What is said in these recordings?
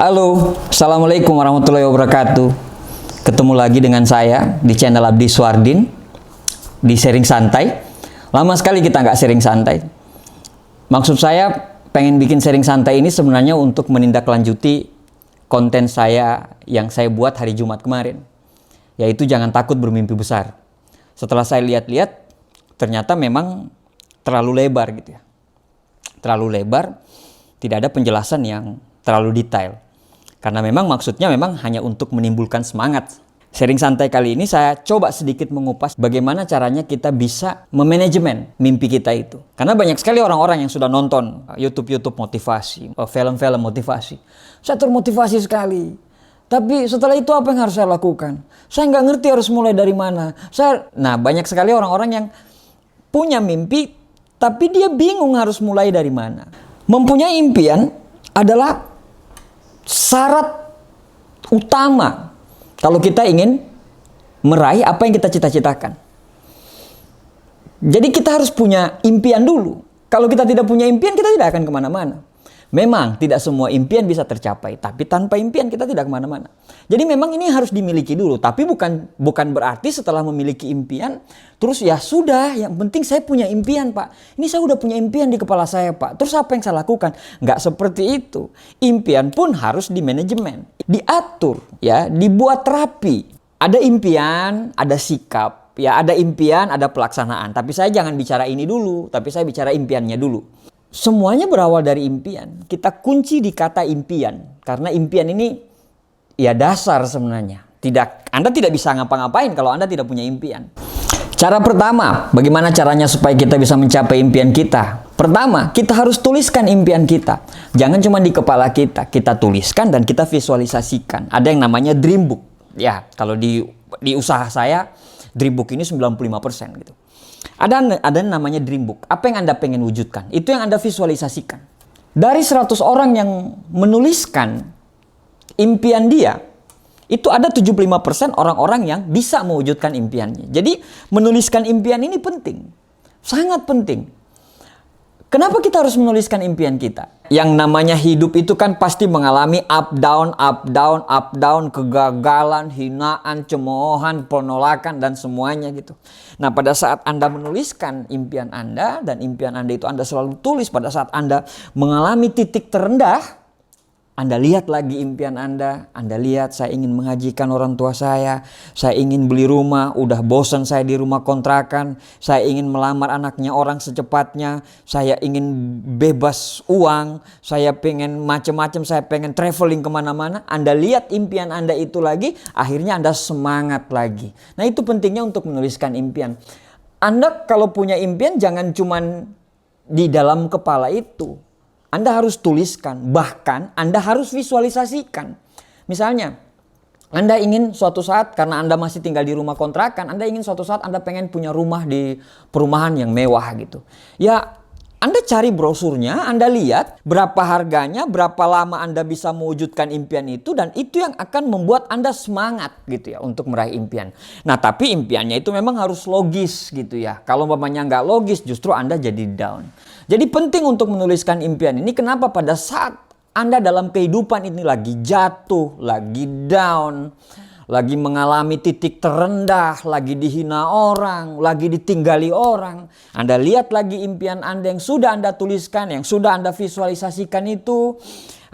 Halo, Assalamualaikum warahmatullahi wabarakatuh. Ketemu lagi dengan saya di channel Abdi Swardin di Sharing Santai. Lama sekali kita nggak sharing santai. Maksud saya pengen bikin sharing santai ini sebenarnya untuk menindaklanjuti konten saya yang saya buat hari Jumat kemarin, yaitu jangan takut bermimpi besar. Setelah saya lihat-lihat, ternyata memang terlalu lebar gitu ya. Terlalu lebar, tidak ada penjelasan yang terlalu detail. Karena memang maksudnya memang hanya untuk menimbulkan semangat. Sharing santai kali ini saya coba sedikit mengupas bagaimana caranya kita bisa memanajemen mimpi kita itu. Karena banyak sekali orang-orang yang sudah nonton YouTube motivasi, film-film motivasi. Saya termotivasi sekali. Tapi setelah itu apa yang harus saya lakukan? Saya nggak ngerti harus mulai dari mana. Nah, banyak sekali orang-orang yang punya mimpi, tapi dia bingung harus mulai dari mana. Mempunyai impian adalah syarat utama kalau kita ingin meraih apa yang kita cita-citakan. Jadi kita harus punya impian dulu. Kalau kita tidak punya impian, kita tidak akan kemana-mana. Memang tidak semua impian bisa tercapai, tapi tanpa impian kita tidak kemana-mana. Jadi memang ini harus dimiliki dulu, tapi bukan berarti setelah memiliki impian, terus ya sudah, yang penting saya punya impian Pak. Ini saya udah punya impian di kepala saya Pak, terus apa yang saya lakukan? Nggak seperti itu. Impian pun harus dimanajemen, diatur, ya, dibuat rapi. Ada impian, ada sikap, ya, ada impian, ada pelaksanaan. Tapi saya jangan bicara ini dulu, tapi saya bicara impiannya dulu. Semuanya berawal dari impian. Kita kunci di kata impian. Karena impian ini ya dasar sebenarnya. Anda tidak bisa ngapa-ngapain kalau Anda tidak punya impian. Cara pertama, bagaimana caranya supaya kita bisa mencapai impian kita? Pertama, kita harus tuliskan impian kita. Jangan cuma di kepala kita. Kita tuliskan dan kita visualisasikan. Ada yang namanya dream book. Ya, kalau di usaha saya, dream book ini 95% gitu. Ada yang namanya dream book. Apa yang Anda pengen wujudkan? Itu yang Anda visualisasikan. Dari 100 orang yang menuliskan impian dia, itu ada 75% orang-orang yang bisa mewujudkan impiannya. Jadi menuliskan impian ini penting. Sangat penting. Kenapa kita harus menuliskan impian kita? Yang namanya hidup itu kan pasti mengalami up down, kegagalan, hinaan, cemoohan, penolakan, dan semuanya gitu. Nah, pada saat Anda menuliskan impian Anda, dan impian Anda itu Anda selalu tulis pada saat Anda mengalami titik terendah, Anda lihat lagi impian Anda lihat saya ingin menghajikan orang tua saya ingin beli rumah, udah bosan saya di rumah kontrakan, saya ingin melamar anaknya orang secepatnya, saya ingin bebas uang, saya pengen macam-macam, saya pengen traveling kemana-mana. Anda lihat impian Anda itu lagi, akhirnya Anda semangat lagi. Nah, itu pentingnya untuk menuliskan impian. Anda kalau punya impian jangan cuman di dalam kepala itu. Anda harus tuliskan, bahkan Anda harus visualisasikan. Misalnya, Anda ingin suatu saat, karena Anda masih tinggal di rumah kontrakan, Anda ingin suatu saat Anda pengen punya rumah di perumahan yang mewah gitu. Ya, Anda cari brosurnya, Anda lihat berapa harganya, berapa lama Anda bisa mewujudkan impian itu, dan itu yang akan membuat Anda semangat gitu ya untuk meraih impian. Nah, tapi impiannya itu memang harus logis gitu ya. Kalau umpamanya nggak logis, justru Anda jadi down. Jadi penting untuk menuliskan impian ini. Kenapa? Pada saat Anda dalam kehidupan ini lagi jatuh, lagi down, lagi mengalami titik terendah, lagi dihina orang, lagi ditinggali orang, Anda lihat lagi impian Anda yang sudah Anda tuliskan, yang sudah Anda visualisasikan itu,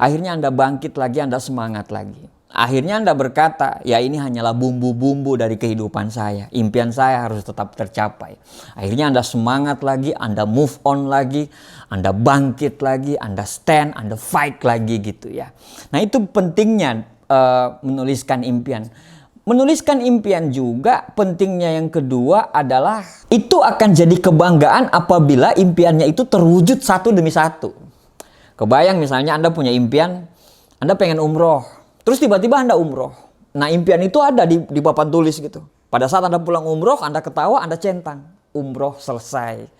akhirnya Anda bangkit lagi, Anda semangat lagi. Akhirnya Anda berkata, ya ini hanyalah bumbu-bumbu dari kehidupan saya. Impian saya harus tetap tercapai. Akhirnya Anda semangat lagi, Anda move on lagi, Anda bangkit lagi, Anda stand, Anda fight lagi gitu ya. Nah, itu pentingnya menuliskan impian. Menuliskan impian juga pentingnya yang kedua adalah itu akan jadi kebanggaan apabila impiannya itu terwujud satu demi satu. Kebayang misalnya Anda punya impian, Anda pengen umroh. Terus tiba-tiba Anda umroh. Nah, impian itu ada di papan tulis gitu. Pada saat Anda pulang umroh, Anda ketawa, Anda centang. Umroh selesai.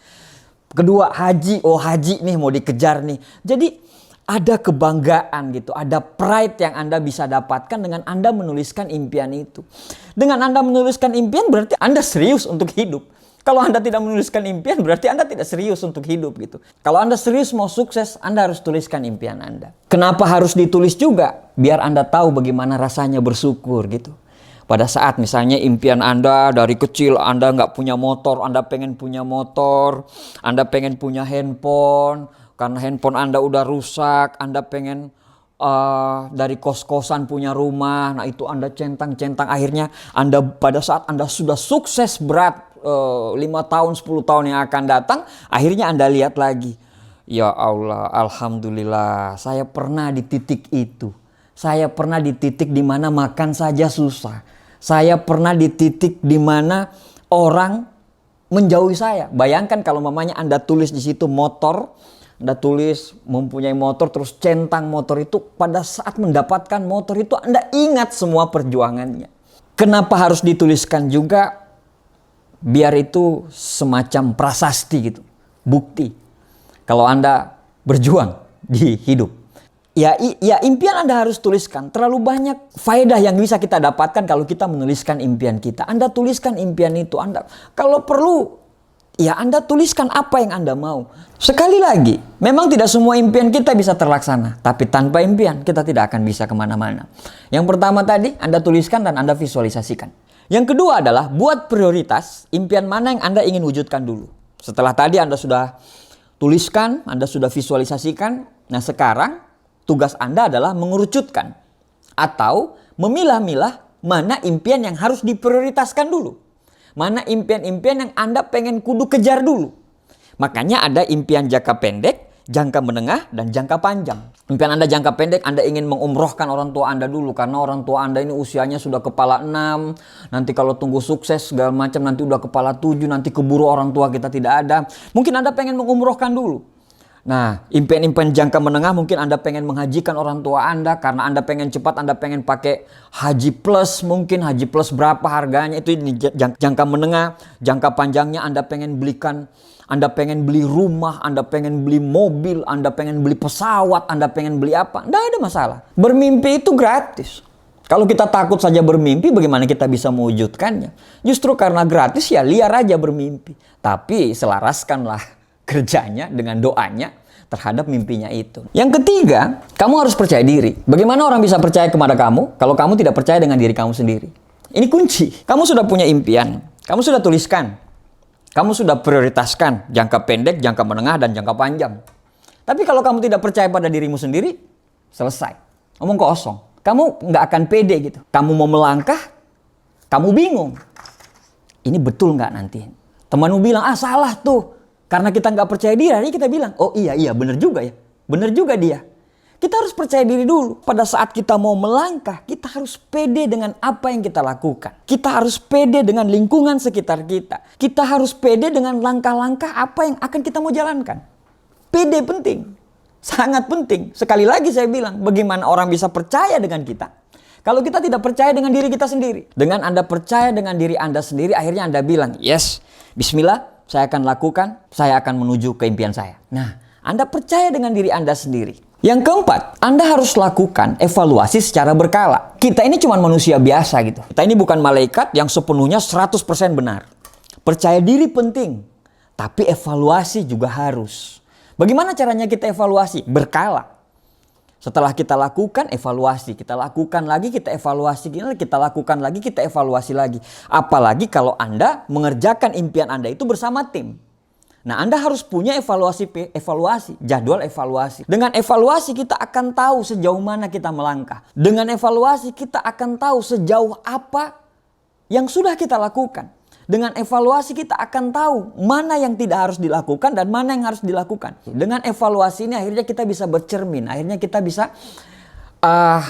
Kedua, haji. Oh, haji nih mau dikejar nih. Jadi ada kebanggaan gitu. Ada pride yang Anda bisa dapatkan dengan Anda menuliskan impian itu. Dengan Anda menuliskan impian berarti Anda serius untuk hidup. Kalau Anda tidak menuliskan impian, berarti Anda tidak serius untuk hidup gitu. Kalau Anda serius mau sukses, Anda harus tuliskan impian Anda. Kenapa harus ditulis juga? Biar Anda tahu bagaimana rasanya bersyukur gitu. Pada saat misalnya impian Anda dari kecil, Anda nggak punya motor, Anda pengen punya motor, Anda pengen punya handphone, karena handphone Anda udah rusak, Anda pengen dari kos-kosan punya rumah. Nah itu Anda centang-centang, akhirnya Anda pada saat Anda sudah sukses berat 5 tahun 10 tahun yang akan datang, akhirnya Anda lihat lagi, ya Allah, alhamdulillah saya pernah di titik itu. Saya pernah di titik di mana makan saja susah. Saya pernah di titik di mana orang menjauhi saya. Bayangkan kalau mamanya Anda tulis di situ motor, Anda tulis mempunyai motor, terus centang motor itu, pada saat mendapatkan motor itu Anda ingat semua perjuangannya. Kenapa harus dituliskan juga? Biar itu semacam prasasti gitu, bukti kalau Anda berjuang di hidup. Ya impian Anda harus tuliskan. Terlalu banyak faedah yang bisa kita dapatkan kalau kita menuliskan impian kita. Anda tuliskan impian itu. Anda kalau perlu, ya Anda tuliskan apa yang Anda mau. Sekali lagi, memang tidak semua impian kita bisa terlaksana. Tapi tanpa impian, kita tidak akan bisa kemana-mana. Yang pertama tadi, Anda tuliskan dan Anda visualisasikan. Yang kedua adalah buat prioritas impian mana yang Anda ingin wujudkan dulu. Setelah tadi Anda sudah tuliskan, Anda sudah visualisasikan. Nah sekarang tugas Anda adalah mengerucutkan atau memilah-milah mana impian yang harus diprioritaskan dulu. Mana impian-impian yang Anda pengen kudu kejar dulu. Makanya ada impian jangka pendek, jangka menengah, dan jangka panjang. Impian Anda jangka pendek, Anda ingin mengumrohkan orang tua Anda dulu. Karena orang tua Anda ini usianya sudah kepala 6. Nanti kalau tunggu sukses segala macam nanti udah kepala 7. Nanti keburu orang tua kita tidak ada. Mungkin Anda pengen mengumrohkan dulu. Nah, impian-impian jangka menengah mungkin Anda pengen menghajikan orang tua Anda. Karena Anda pengen cepat, Anda pengen pakai haji plus. Mungkin haji plus berapa harganya, itu jangka menengah. Jangka panjangnya Anda pengen belikan, Anda pengen beli rumah, Anda pengen beli mobil, Anda pengen beli pesawat, Anda pengen beli apa. Tidak ada masalah. Bermimpi itu gratis. Kalau kita takut saja bermimpi, bagaimana kita bisa mewujudkannya? Justru karena gratis ya liar aja bermimpi. Tapi selaraskanlah kerjanya dengan doanya terhadap mimpinya itu. Yang ketiga, kamu harus percaya diri. Bagaimana orang bisa percaya kepada kamu kalau kamu tidak percaya dengan diri kamu sendiri? Ini kunci. Kamu sudah punya impian, kamu sudah tuliskan, kamu sudah prioritaskan jangka pendek, jangka menengah, dan jangka panjang. Tapi kalau kamu tidak percaya pada dirimu sendiri, selesai. Omong kosong. Kamu nggak akan pede gitu. Kamu mau melangkah, kamu bingung. Ini betul nggak nanti? Temanmu bilang, salah tuh. Karena kita nggak percaya diri, akhirnya kita bilang, oh iya benar juga ya. Benar juga dia. Kita harus percaya diri dulu. Pada saat kita mau melangkah, kita harus pede dengan apa yang kita lakukan. Kita harus pede dengan lingkungan sekitar kita. Kita harus pede dengan langkah-langkah apa yang akan kita mau jalankan. Pede penting. Sangat penting. Sekali lagi saya bilang, bagaimana orang bisa percaya dengan kita kalau kita tidak percaya dengan diri kita sendiri. Dengan Anda percaya dengan diri Anda sendiri, akhirnya Anda bilang, yes, bismillah, saya akan lakukan, saya akan menuju ke impian saya. Nah, Anda percaya dengan diri Anda sendiri. Yang keempat, Anda harus lakukan evaluasi secara berkala. Kita ini cuma manusia biasa gitu. Kita ini bukan malaikat yang sepenuhnya 100% benar. Percaya diri penting, tapi evaluasi juga harus. Bagaimana caranya kita evaluasi? Berkala. Setelah kita lakukan, evaluasi. Kita lakukan lagi, kita evaluasi. Kita lakukan lagi, kita evaluasi lagi. Apalagi kalau Anda mengerjakan impian Anda itu bersama tim. Nah, Anda harus punya evaluasi, jadwal evaluasi. Dengan evaluasi kita akan tahu sejauh mana kita melangkah. Dengan evaluasi kita akan tahu sejauh apa yang sudah kita lakukan. Dengan evaluasi kita akan tahu mana yang tidak harus dilakukan dan mana yang harus dilakukan. Dengan evaluasi ini akhirnya kita bisa bercermin. Akhirnya kita bisa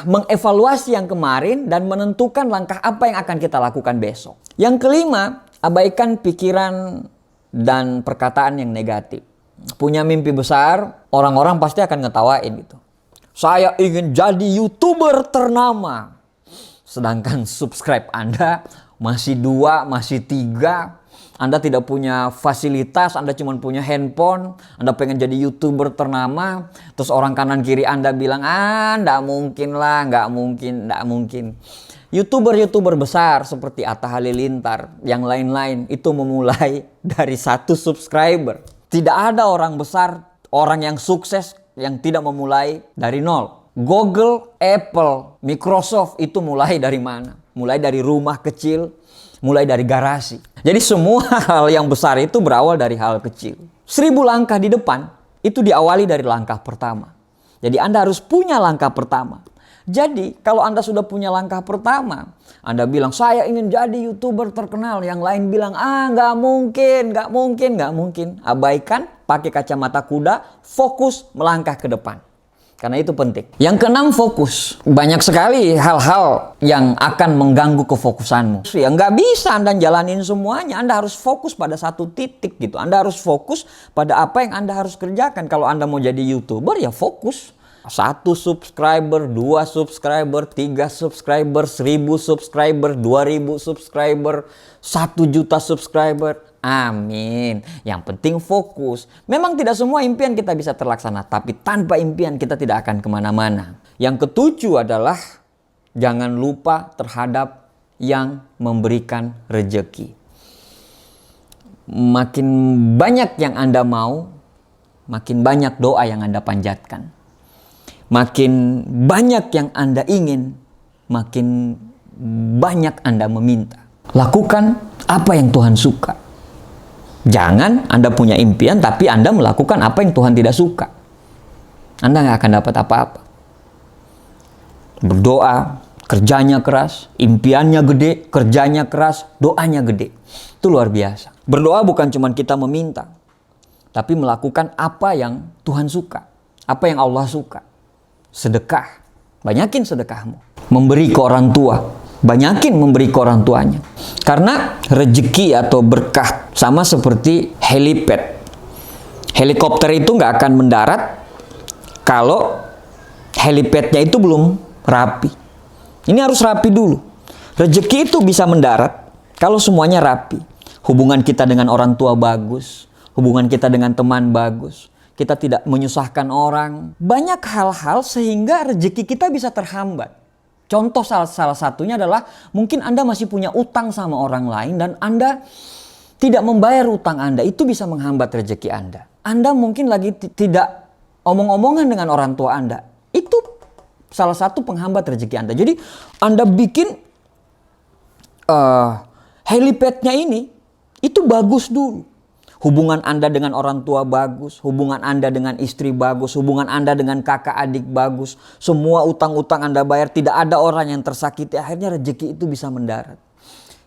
mengevaluasi yang kemarin dan menentukan langkah apa yang akan kita lakukan besok. Yang kelima, abaikan pikiran dan perkataan yang negatif. Punya mimpi besar, orang-orang pasti akan ngetawain gitu. Saya ingin jadi YouTuber ternama. Sedangkan subscribe Anda masih 2, masih 3. Anda tidak punya fasilitas, Anda cuma punya handphone, Anda pengen jadi YouTuber ternama, terus orang kanan kiri Anda bilang, nggak mungkin lah, nggak mungkin. YouTuber besar seperti Atta Halilintar, yang lain-lain itu memulai dari 1 subscriber. Tidak ada orang besar, orang yang sukses yang tidak memulai dari 0. Google, Apple, Microsoft itu mulai dari mana? Mulai dari rumah kecil, mulai dari garasi. Jadi semua hal yang besar itu berawal dari hal kecil. 1000 langkah di depan itu diawali dari langkah pertama. Jadi Anda harus punya langkah pertama. Jadi kalau Anda sudah punya langkah pertama, Anda bilang saya ingin jadi YouTuber terkenal. Yang lain bilang nggak mungkin. Abaikan, pakai kacamata kuda, fokus melangkah ke depan. Karena itu penting. Yang keenam, fokus. Banyak sekali hal-hal yang akan mengganggu kefokusanmu. Ya nggak bisa Anda jalanin semuanya. Anda harus fokus pada satu titik gitu. Anda harus fokus pada apa yang Anda harus kerjakan. Kalau Anda mau jadi YouTuber ya fokus. 1 subscriber, 2 subscriber, 3 subscriber, 1000 subscriber, 2000 subscriber, 1 juta subscriber. Amin. Yang penting fokus. Memang tidak semua impian kita bisa terlaksana, tapi tanpa impian kita tidak akan kemana-mana. Yang ketujuh adalah jangan lupa terhadap yang memberikan rejeki. Makin banyak yang Anda mau, makin banyak doa yang Anda panjatkan. Makin banyak yang Anda ingin, makin banyak Anda meminta. Lakukan apa yang Tuhan suka. Jangan Anda punya impian tapi Anda melakukan apa yang Tuhan tidak suka. Anda nggak akan dapat apa-apa. Berdoa, kerjanya keras, impiannya gede, kerjanya keras, doanya gede. Itu luar biasa. Berdoa bukan cuma kita meminta, tapi melakukan apa yang Tuhan suka, apa yang Allah suka. Sedekah, banyakin sedekahmu. Memberi ke orang tua, banyakin memberi ke orang tuanya. Karena rezeki atau berkah sama seperti helipad. Helikopter itu nggak akan mendarat kalau helipadnya itu belum rapi. Ini harus rapi dulu. Rezeki itu bisa mendarat kalau semuanya rapi. Hubungan kita dengan orang tua bagus, hubungan kita dengan teman bagus, kita tidak menyusahkan orang. Banyak hal-hal sehingga rezeki kita bisa terhambat. Contoh salah satunya adalah mungkin Anda masih punya utang sama orang lain dan Anda tidak membayar utang Anda. Itu bisa menghambat rezeki Anda. Anda mungkin lagi tidak omong-omongan dengan orang tua Anda. Itu salah satu penghambat rezeki Anda. Jadi Anda bikin helipadnya ini itu bagus dulu. Hubungan Anda dengan orang tua bagus, hubungan Anda dengan istri bagus, hubungan Anda dengan kakak adik bagus. Semua utang-utang Anda bayar, tidak ada orang yang tersakiti. Akhirnya rezeki itu bisa mendarat.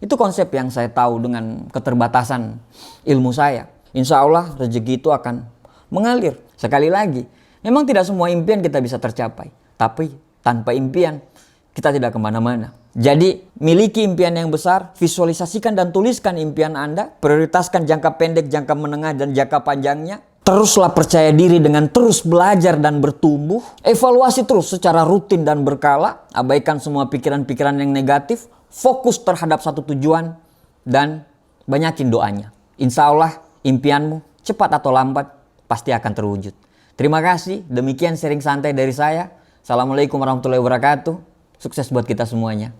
Itu konsep yang saya tahu dengan keterbatasan ilmu saya. Insya Allah rezeki itu akan mengalir. Sekali lagi, memang tidak semua impian kita bisa tercapai. Tapi tanpa impian, kita tidak kemana-mana. Jadi miliki impian yang besar, visualisasikan dan tuliskan impian Anda, prioritaskan jangka pendek, jangka menengah, dan jangka panjangnya. Teruslah percaya diri dengan terus belajar dan bertumbuh. Evaluasi terus secara rutin dan berkala. Abaikan semua pikiran-pikiran yang negatif. Fokus terhadap satu tujuan dan banyakin doanya. Insya Allah impianmu cepat atau lambat pasti akan terwujud. Terima kasih, demikian sharing santai dari saya. Assalamualaikum warahmatullahi wabarakatuh. Sukses buat kita semuanya.